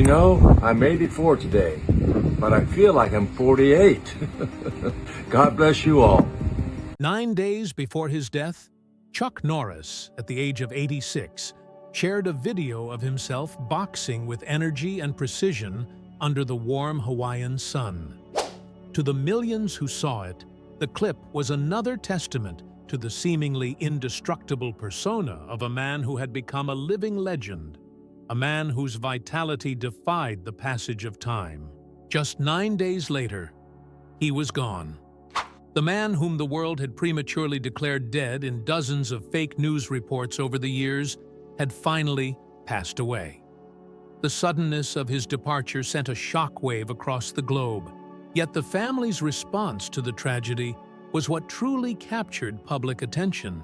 You know, I made it 4 today, but I feel like I'm 48. God bless you all. 9 days before his death, Chuck Norris, at the age of 86, shared a video of himself boxing with energy and precision under the warm Hawaiian sun. To the millions who saw it, the clip was another testament to the seemingly indestructible persona of a man who had become a living legend, a man whose vitality defied the passage of time. Just 9 days later, he was gone. The man whom the world had prematurely declared dead in dozens of fake news reports over the years had finally passed away. The suddenness of his departure sent a shockwave across the globe, yet the family's response to the tragedy was what truly captured public attention.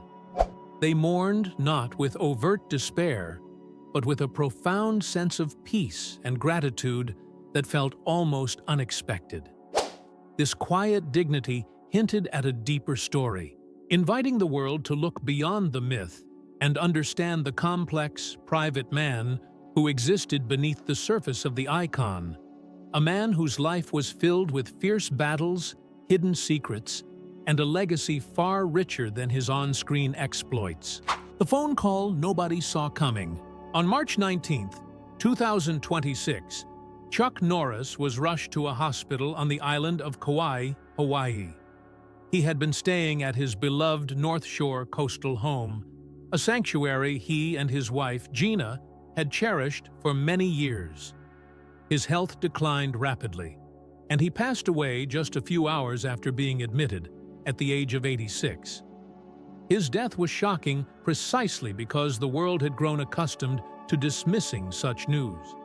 They mourned not with overt despair, but with a profound sense of peace and gratitude that felt almost unexpected. This quiet dignity hinted at a deeper story, inviting the world to look beyond the myth and understand the complex, private man who existed beneath the surface of the icon, a man whose life was filled with fierce battles, hidden secrets, and a legacy far richer than his on-screen exploits. The phone call nobody saw coming. On March 19, 2026, Chuck Norris was rushed to a hospital on the island of Kauai, Hawaii. He had been staying at his beloved North Shore coastal home, a sanctuary he and his wife, Gina, had cherished for many years. His health declined rapidly, and he passed away just a few hours after being admitted, at the age of 86. His death was shocking precisely because the world had grown accustomed to dismissing such news.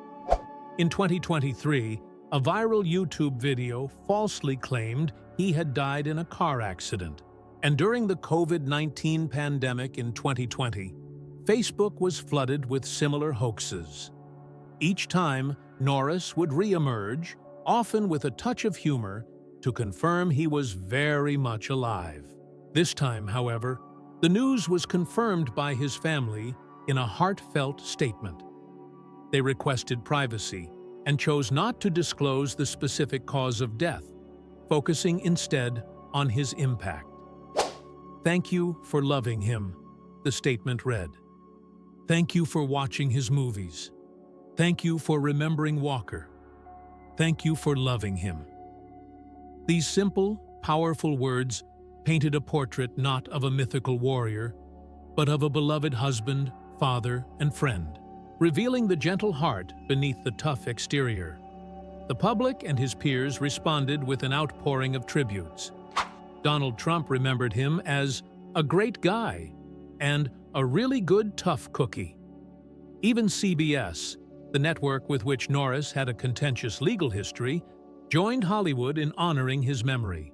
In 2023, a viral YouTube video falsely claimed he had died in a car accident. And during the COVID-19 pandemic in 2020, Facebook was flooded with similar hoaxes. Each time, Norris would re-emerge, often with a touch of humor, to confirm he was very much alive. This time, however, the news was confirmed by his family in a heartfelt statement. They requested privacy and chose not to disclose the specific cause of death, focusing instead on his impact. "Thank you for loving him," the statement read. "Thank you for watching his movies. Thank you for remembering Walker. Thank you for loving him." These simple, powerful words painted a portrait not of a mythical warrior, but of a beloved husband, father, and friend, revealing the gentle heart beneath the tough exterior. The public and his peers responded with an outpouring of tributes. Donald Trump remembered him as a great guy and a really good tough cookie. Even CBS, the network with which Norris had a contentious legal history, joined Hollywood in honoring his memory.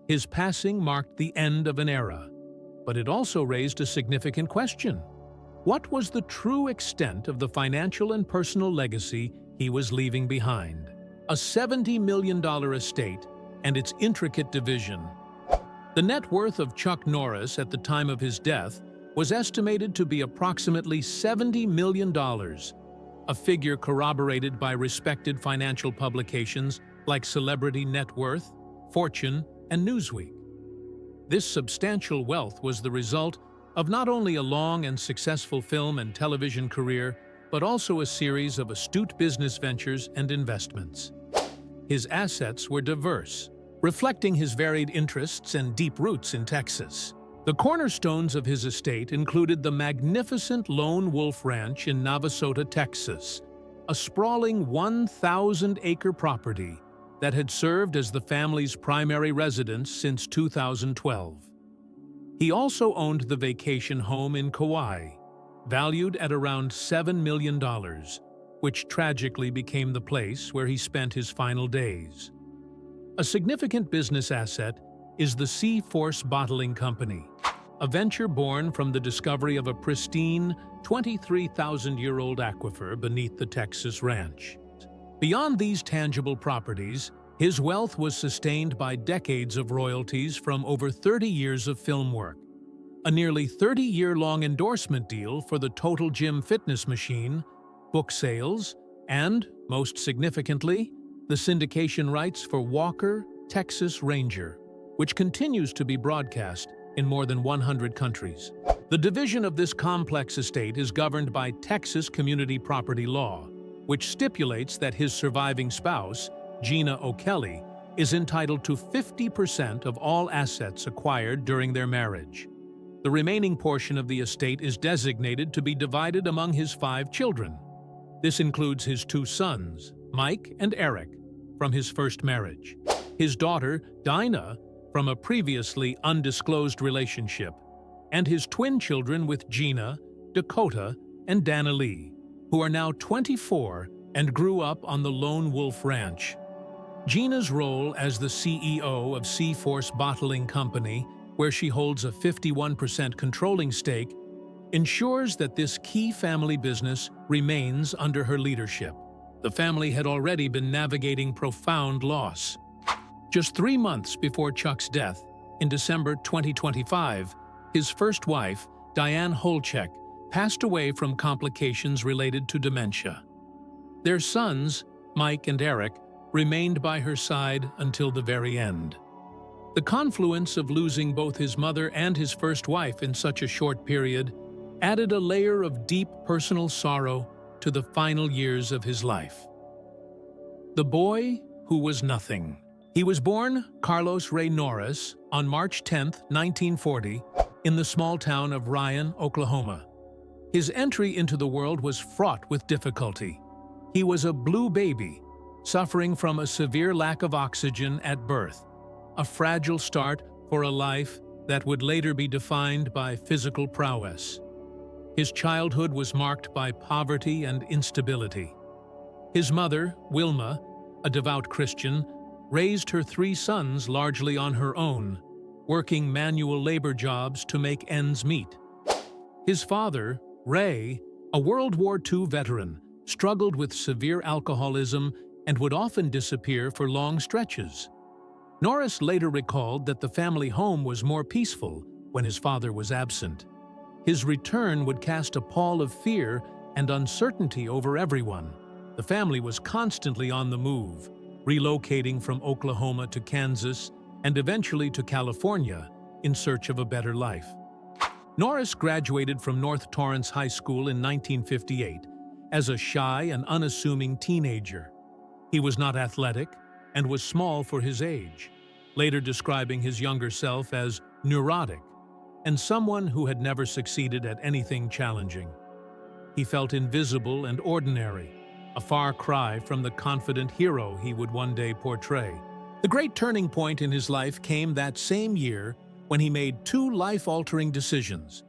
His passing marked the end of an era, but it also raised a significant question. What was the true extent of the financial and personal legacy he was leaving behind? A $70 million estate and its intricate division. The net worth of Chuck Norris at the time of his death was estimated to be approximately $70 million, a figure corroborated by respected financial publications like Celebrity Net Worth, Fortune, and Newsweek. This substantial wealth was the result of not only a long and successful film and television career, but also a series of astute business ventures and investments. His assets were diverse, reflecting his varied interests and deep roots in Texas. The cornerstones of his estate included the magnificent Lone Wolf Ranch in Navasota, Texas, a sprawling 1,000-acre property that had served as the family's primary residence since 2012. He also owned the vacation home in Kauai, valued at around $7 million, which tragically became the place where he spent his final days. A significant business asset is the Sea Force Bottling Company, a venture born from the discovery of a pristine 23,000-year-old aquifer beneath the Texas ranch. Beyond these tangible properties, his wealth was sustained by decades of royalties from over 30 years of film work, a nearly 30-year-long endorsement deal for the Total Gym fitness machine, book sales, and, most significantly, the syndication rights for Walker, Texas Ranger, which continues to be broadcast in more than 100 countries. The division of this complex estate is governed by Texas community property law, which stipulates that his surviving spouse, Gina O'Kelly, is entitled to 50% of all assets acquired during their marriage. The remaining portion of the estate is designated to be divided among his 5 children. This includes his 2 sons, Mike and Eric, from his first marriage, his daughter, Dinah, from a previously undisclosed relationship, and his twin children with Gina, Dakota, and Dana Lee, who are now 24 and grew up on the Lone Wolf Ranch. Gina's role as the CEO of Sea-Force Bottling Company, where she holds a 51% controlling stake, ensures that this key family business remains under her leadership. The family had already been navigating profound loss. Just 3 months before Chuck's death, in December 2025, his first wife, Diane Holchek, passed away from complications related to dementia. Their sons, Mike and Eric, remained by her side until the very end. The confluence of losing both his mother and his first wife in such a short period added a layer of deep personal sorrow to the final years of his life. The boy who was nothing. He was born Carlos Ray Norris on March 10, 1940, in the small town of Ryan, Oklahoma. His entry into the world was fraught with difficulty. He was a blue baby, suffering from a severe lack of oxygen at birth, a fragile start for a life that would later be defined by physical prowess. His childhood was marked by poverty and instability. His mother, Wilma, a devout Christian, raised her 3 sons largely on her own, working manual labor jobs to make ends meet. His father, Ray, a World War II veteran, struggled with severe alcoholism and would often disappear for long stretches. Norris later recalled that the family home was more peaceful when his father was absent. His return would cast a pall of fear and uncertainty over everyone. The family was constantly on the move, relocating from Oklahoma to Kansas and eventually to California in search of a better life. Norris graduated from North Torrance High School in 1958 as a shy and unassuming teenager. He was not athletic and was small for his age, later describing his younger self as neurotic and someone who had never succeeded at anything challenging. He felt invisible and ordinary, a far cry from the confident hero he would one day portray. The great turning point in his life came that same year when he made 2 life-altering decisions.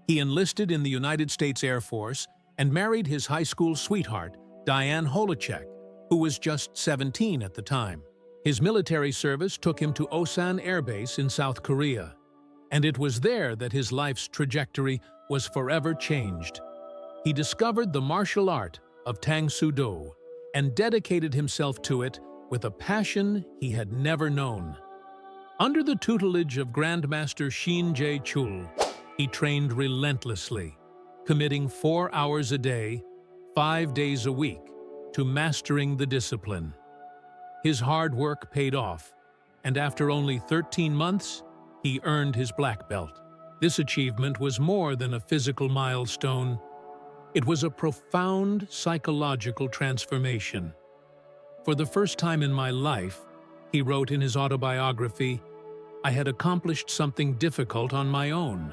He enlisted in the United States Air Force and married his high school sweetheart, Diane Holchek, who was just 17 at the time. His military service took him to Osan Air Base in South Korea, and it was there that his life's trajectory was forever changed. He discovered the martial art of Tang Soo Do and dedicated himself to it with a passion he had never known. Under the tutelage of Grandmaster Shin Jae-chul, he trained relentlessly, committing 4 hours a day, 5 days a week, to mastering the discipline. His hard work paid off, and after only 13 months, he earned his black belt. This achievement was more than a physical milestone. It was a profound psychological transformation. For the first time in my life, he wrote in his autobiography, I had accomplished something difficult on my own.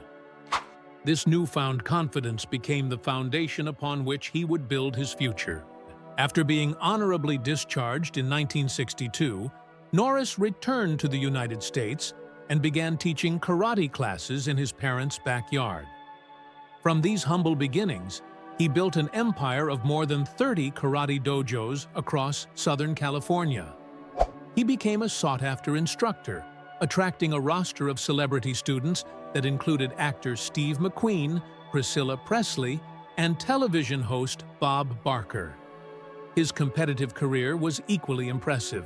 This newfound confidence became the foundation upon which he would build his future. After being honorably discharged in 1962, Norris returned to the United States and began teaching karate classes in his parents' backyard. From these humble beginnings, he built an empire of more than 30 karate dojos across Southern California. He became a sought-after instructor, attracting a roster of celebrity students that included actor Steve McQueen, Priscilla Presley, and television host Bob Barker. His competitive career was equally impressive.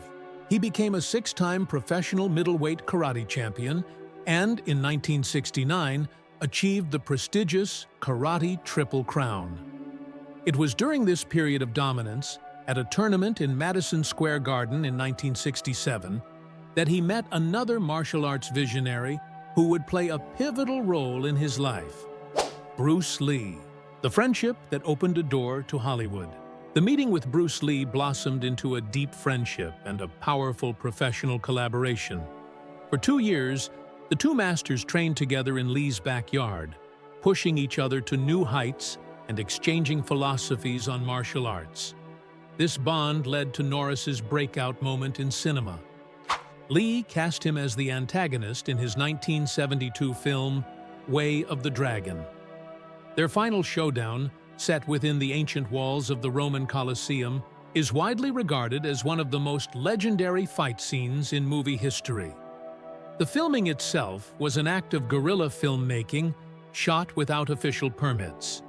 He became a 6-time professional middleweight karate champion and, in 1969, achieved the prestigious Karate Triple Crown. It was during this period of dominance at a tournament in Madison Square Garden in 1967 that he met another martial arts visionary who would play a pivotal role in his life, Bruce Lee. The friendship that opened a door to Hollywood. The meeting with Bruce Lee blossomed into a deep friendship and a powerful professional collaboration. For 2 years, the two masters trained together in Lee's backyard, pushing each other to new heights and exchanging philosophies on martial arts. This bond led to Norris's breakout moment in cinema. Lee cast him as the antagonist in his 1972 film, Way of the Dragon. Their final showdown, set within the ancient walls of the Roman Colosseum, is widely regarded as one of the most legendary fight scenes in movie history. The filming itself was an act of guerrilla filmmaking, shot without official permits.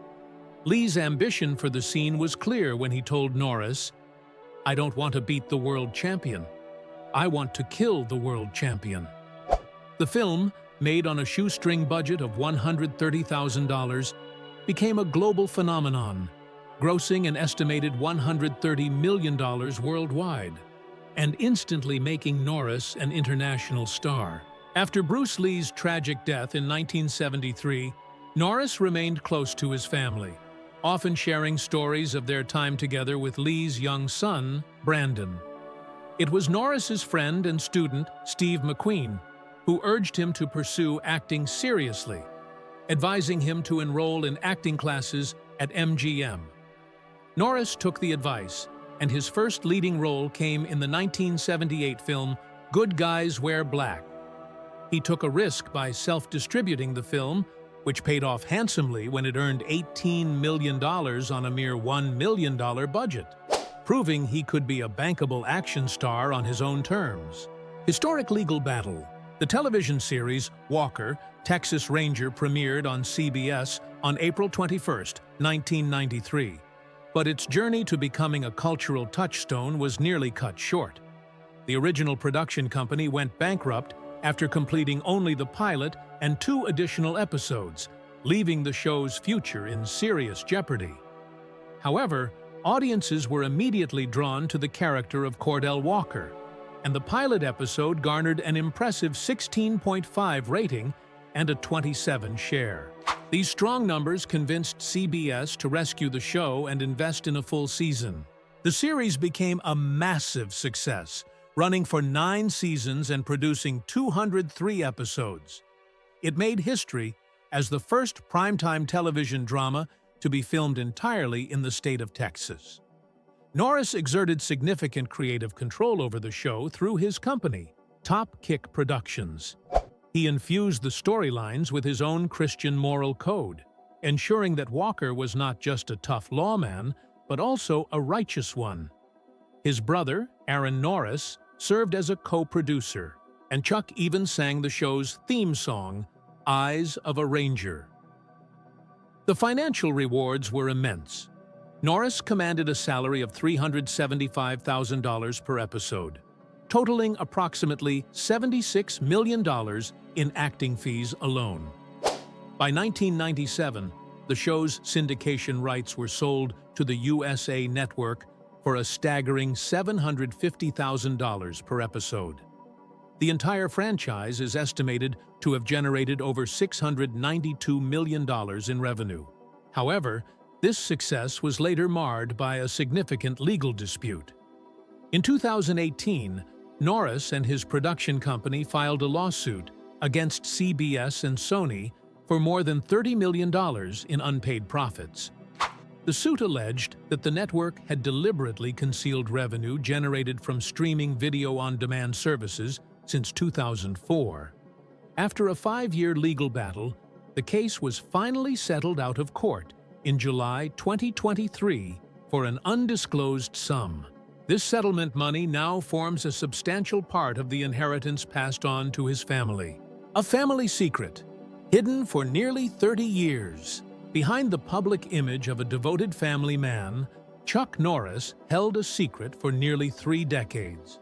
Lee's ambition for the scene was clear when he told Norris, "I don't want to beat the world champion. I want to kill the world champion." The film, made on a shoestring budget of $130,000, became a global phenomenon, grossing an estimated $130 million worldwide, and instantly making Norris an international star. After Bruce Lee's tragic death in 1973, Norris remained close to his family, often sharing stories of their time together with Lee's young son, Brandon. It was Norris's friend and student, Steve McQueen, who urged him to pursue acting seriously, advising him to enroll in acting classes at MGM. Norris took the advice, and his first leading role came in the 1978 film Good Guys Wear Black. He took a risk by self-distributing the film, which paid off handsomely when it earned $18 million on a mere $1 million budget, proving he could be a bankable action star on his own terms. Historic legal battle. The television series Walker, Texas Ranger premiered on CBS on April 21, 1993. But its journey to becoming a cultural touchstone was nearly cut short. The original production company went bankrupt after completing only the pilot and 2 additional episodes, leaving the show's future in serious jeopardy. However, audiences were immediately drawn to the character of Cordell Walker, and the pilot episode garnered an impressive 16.5 rating and a 27 share. These strong numbers convinced CBS to rescue the show and invest in a full season. The series became a massive success, running for 9 seasons and producing 203 episodes. It made history as the first primetime television drama to be filmed entirely in the state of Texas. Norris exerted significant creative control over the show through his company, Top Kick Productions. He infused the storylines with his own Christian moral code, ensuring that Walker was not just a tough lawman, but also a righteous one. His brother, Aaron Norris, served as a co-producer, and Chuck even sang the show's theme song, Eyes of a Ranger. The financial rewards were immense. Norris commanded a salary of $375,000 per episode, totaling approximately $76 million in acting fees alone. By 1997, the show's syndication rights were sold to the USA Network for a staggering $750,000 per episode. The entire franchise is estimated to have generated over $692 million in revenue. However, this success was later marred by a significant legal dispute. In 2018, Norris and his production company filed a lawsuit against CBS and Sony for more than $30 million in unpaid profits. The suit alleged that the network had deliberately concealed revenue generated from streaming video-on-demand services since 2004. After a 5-year legal battle, the case was finally settled out of court in July 2023 for an undisclosed sum. This settlement money now forms a substantial part of the inheritance passed on to his family. A family secret, hidden for nearly 30 years. Behind the public image of a devoted family man, Chuck Norris held a secret for nearly 3 decades.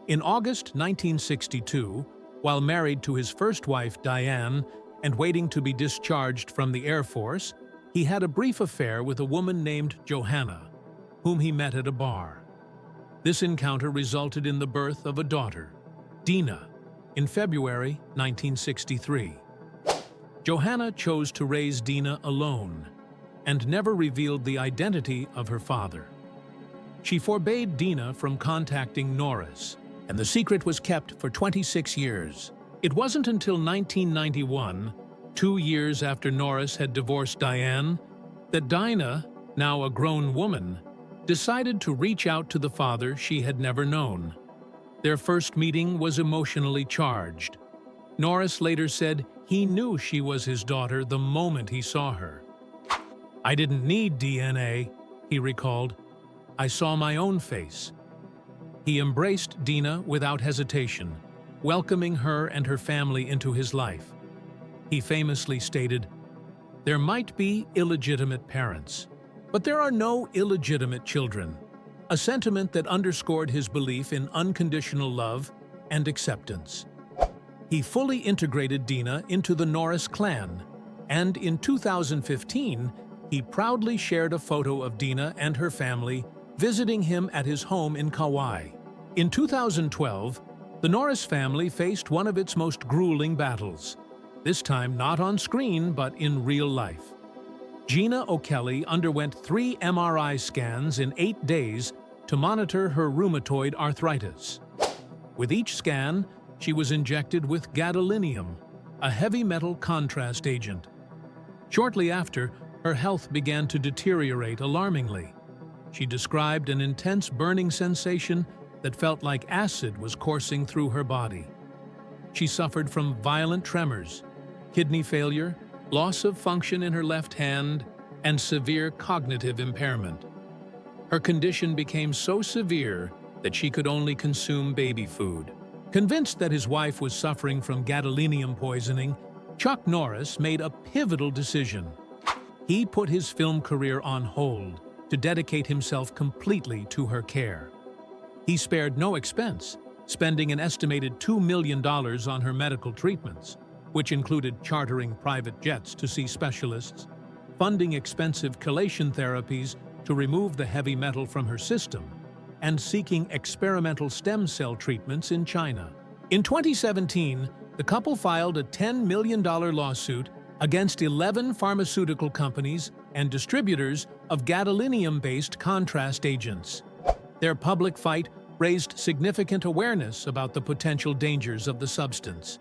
In August 1962, while married to his first wife, Diane, and waiting to be discharged from the Air Force, he had a brief affair with a woman named Johanna. whom he met at a bar. This encounter resulted in the birth of a daughter, Dina, in February 1963. Johanna chose to raise Dina alone and never revealed the identity of her father. She forbade Dina from contacting Norris, and the secret was kept for 26 years. It wasn't until 1991, 2 years after Norris had divorced Diane, that Dina, now a grown woman, decided to reach out to the father she had never known. Their first meeting was emotionally charged. Norris later said he knew she was his daughter the moment he saw her. "I didn't need DNA," he recalled. "I saw my own face." He embraced Dina without hesitation, welcoming her and her family into his life. He famously stated, "There might be illegitimate parents, but there are no illegitimate children," a sentiment that underscored his belief in unconditional love and acceptance. He fully integrated Dina into the Norris clan, and in 2015, he proudly shared a photo of Dina and her family visiting him at his home in Kauai. In 2012, the Norris family faced one of its most grueling battles, this time not on screen but in real life. Gina O'Kelly underwent 3 MRI scans in 8 days to monitor her rheumatoid arthritis. With each scan, she was injected with gadolinium, a heavy metal contrast agent. Shortly after, her health began to deteriorate alarmingly. She described an intense burning sensation that felt like acid was coursing through her body. She suffered from violent tremors, kidney failure, loss of function in her left hand, and severe cognitive impairment. Her condition became so severe that she could only consume baby food. Convinced that his wife was suffering from gadolinium poisoning, Chuck Norris made a pivotal decision. He put his film career on hold to dedicate himself completely to her care. He spared no expense, spending an estimated $2 million on her medical treatments, which included chartering private jets to see specialists, funding expensive chelation therapies to remove the heavy metal from her system, and seeking experimental stem cell treatments in China. In 2017, the couple filed a $10 million lawsuit against 11 pharmaceutical companies and distributors of gadolinium-based contrast agents. Their public fight raised significant awareness about the potential dangers of the substance.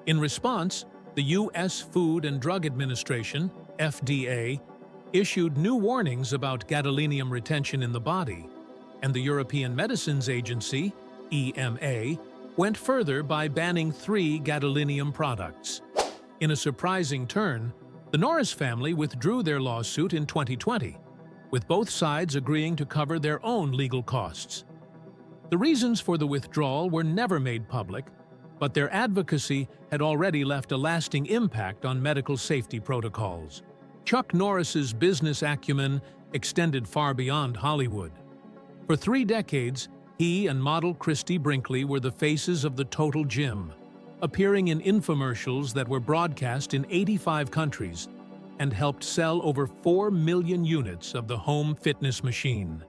In response, the U.S. Food and Drug Administration, FDA, issued new warnings about gadolinium retention in the body, and the European Medicines Agency, EMA, went further by banning 3 gadolinium products. In a surprising turn, the Norris family withdrew their lawsuit in 2020, with both sides agreeing to cover their own legal costs. The reasons for the withdrawal were never made public, but their advocacy had already left a lasting impact on medical safety protocols. Chuck Norris's business acumen extended far beyond Hollywood. For 3 decades, he and model Christy Brinkley were the faces of the Total Gym, appearing in infomercials that were broadcast in 85 countries and helped sell over 4 million units of the home fitness machine.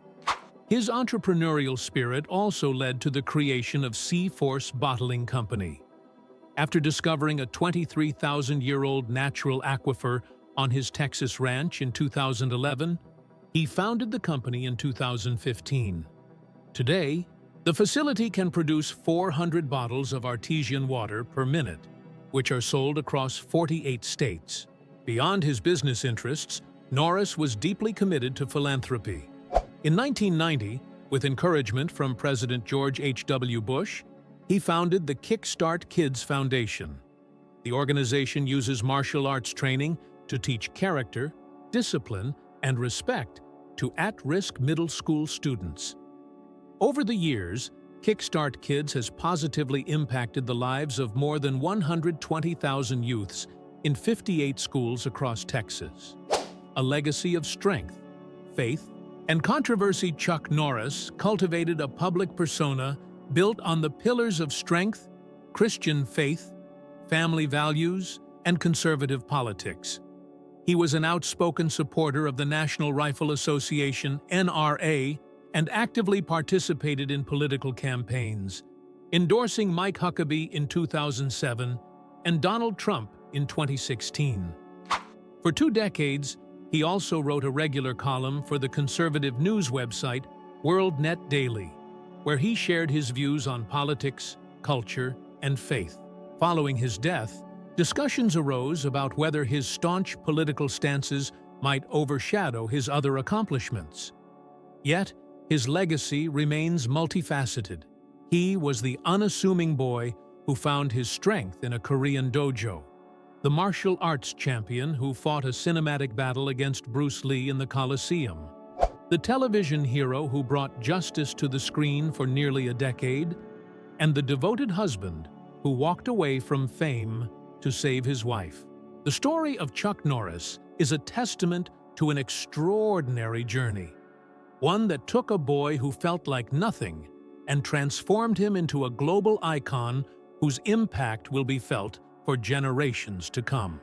His entrepreneurial spirit also led to the creation of C-Force Bottling Company. After discovering a 23,000-year-old natural aquifer on his Texas ranch in 2011, he founded the company in 2015. Today, the facility can produce 400 bottles of artesian water per minute, which are sold across 48 states. Beyond his business interests, Norris was deeply committed to philanthropy. In 1990, with encouragement from President George H.W. Bush, he founded the Kickstart Kids Foundation. The organization uses martial arts training to teach character, discipline, and respect to at-risk middle school students. Over the years, Kickstart Kids has positively impacted the lives of more than 120,000 youths in 58 schools across Texas. A legacy of strength, faith, and controversy. Chuck Norris cultivated a public persona built on the pillars of strength, Christian faith, family values, and conservative politics. He was an outspoken supporter of the National Rifle Association, NRA, and actively participated in political campaigns, endorsing Mike Huckabee in 2007 and Donald Trump in 2016. For 2 decades, he also wrote a regular column for the conservative news website WorldNet Daily, where he shared his views on politics, culture, and faith. Following his death, discussions arose about whether his staunch political stances might overshadow his other accomplishments. Yet, his legacy remains multifaceted. He was the unassuming boy who found his strength in a Korean dojo, the martial arts champion who fought a cinematic battle against Bruce Lee in the Coliseum, the television hero who brought justice to the screen for nearly a decade, and the devoted husband who walked away from fame to save his wife. The story of Chuck Norris is a testament to an extraordinary journey, one that took a boy who felt like nothing and transformed him into a global icon whose impact will be felt for generations to come.